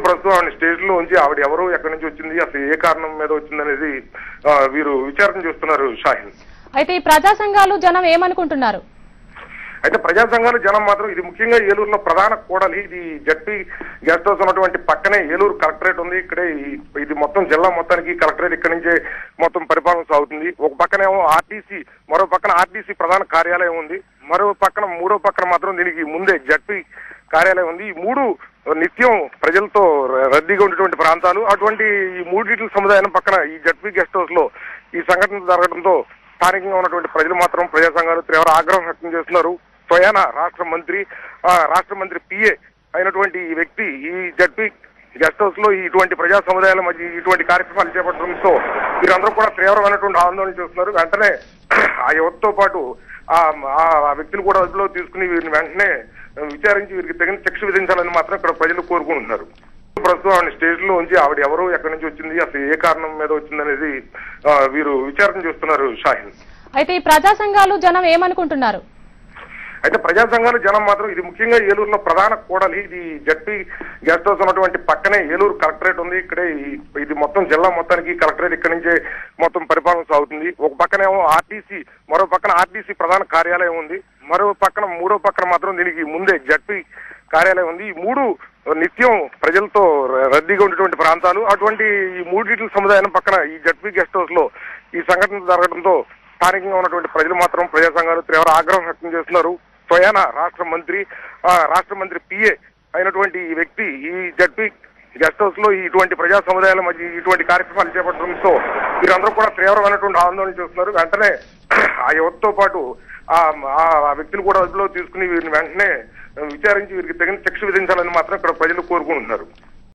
ప్రస్తుతం ఆవిడ స్టేజ్ లో ఉంచి ఆవిడ ఎవరు ఎక్కడి నుంచి వచ్చింది అసలు ఏ కారణం మీద వచ్చింది అనేది వీరు విచారణ చేస్తున్నారు షాహిన్. అయితే ఈ ప్రజా సంఘాలు జనం ఏమనుకుంటున్నారు? అయితే ప్రజా సంఘాలు జనం మాత్రం ఇది ముఖ్యంగా ఏలూరులో ప్రధాన కూడలి, ఇది జడ్పీ గెస్ట్ హౌస్ ఉన్నటువంటి పక్కనే ఏలూరు కలెక్టరేట్ ఉంది. ఇక్కడే ఇది మొత్తం జిల్లా మొత్తానికి కలెక్టరేట్ ఇక్కడి నుంచే మొత్తం పరిపాలన సాగుతుంది. ఒక పక్కనేమో ఆర్టీసీ, మరో పక్కన ఆర్టీసీ ప్రధాన కార్యాలయం ఉంది, మరో పక్కన మూడో పక్కన మాత్రం దీనికి ముందే జడ్పీ కార్యాలయం ఉంది. ఈ మూడు నిత్యం ప్రజలతో రద్దీగా ఉండేటువంటి ప్రాంతాలు. అటువంటి ఈ మూడింటి సముదాయం పక్కన ఈ జడ్పీ గెస్ట్ హౌస్ లో ఈ సంఘటన జరగడంతో స్థానికంగా ఉన్నటువంటి ప్రజలు మాత్రం ప్రజా సంఘాలు తీవ్ర ఆగ్రహం వ్యక్తం చేస్తున్నారు. స్వయాన రాష్ట్ర మంత్రి పిఏ అయినటువంటి ఈ వ్యక్తి ఈ జడ్పీ గెస్ట్ హౌస్ లో ఇటువంటి ప్రజా సముదాయాల మధ్య ఇటువంటి కార్యక్రమాలు చేపట్టడంతో వీరందరూ కూడా తీవ్రమైనటువంటి ఆందోళన చేస్తున్నారు. వెంటనే ఆ యువతతో పాటు ఆ వ్యక్తిని కూడా అదుపులో తీసుకుని వీరిని వెంటనే విచారించి వీరికి తగిన శిక్ష విధించాలని మాత్రం ఇక్కడ ప్రజలు కోరుకుంటున్నారు. ప్రస్తుతం ఆవిడ స్టేజ్ లో ఉంచి ఆవిడ ఎవరు ఎక్కడి నుంచి వచ్చింది అసలు ఏ కారణం మీద వచ్చింది అనేది వీరు విచారణ చేస్తున్నారు షాహిన్. అయితే ఈ ప్రజా సంఘాలు జనం ఏమనుకుంటున్నారు? అయితే ప్రజా సంఘాలు జనం మాత్రం ఇది ముఖ్యంగా ఏలూరులో ప్రధాన కూడలి, ఇది జడ్పీ గెస్ట్ హౌస్ ఉన్నటువంటి పక్కనే ఏలూరు కలెక్టరేట్ ఉంది. ఇక్కడే ఇది మొత్తం జిల్లా మొత్తానికి కలెక్టరేట్ ఇక్కడి నుంచే మొత్తం పరిపాలన సాగుతుంది. ఒక పక్కనేమో ఆర్టీసీ, మరో పక్కన ఆర్టీసీ ప్రధాన కార్యాలయం ఉంది, మరో పక్కన మూడో పక్కన మాత్రం దీనికి ముందే జడ్పీ కార్యాలయం ఉంది. ఈ మూడు నిత్యం ప్రజలతో రద్దీగా ఉండేటువంటి ప్రాంతాలు. అటువంటి ఈ మూడింటి సముదాయం పక్కన ఈ జడ్పీ గెస్ట్ హౌస్ లో ఈ సంఘటన జరగడంతో స్థానికంగా ఉన్నటువంటి ప్రజలు మాత్రం ప్రజా సంఘాలు తీవ్ర ఆగ్రహం వ్యక్తం చేస్తున్నారు. స్వయాన రాష్ట్ర మంత్రి పిఏ అయినటువంటి ఈ వ్యక్తి ఈ జడ్పీ గెస్ట్ హౌస్ లో ఇటువంటి ప్రజా సముదాయాల మధ్య ఇటువంటి కార్యక్రమాలు చేపట్టడంతో వీరందరూ కూడా తీవ్రమైనటువంటి ఆందోళన చేస్తున్నారు. వెంటనే ఆ యువతతో పాటు ఆ వ్యక్తిని కూడా అదుపులో తీసుకుని వీరిని వెంటనే విచారించి వీరికి తగిన శిక్ష విధించాలని మాత్రం ఇక్కడ ప్రజలు కోరుకుంటున్నారు.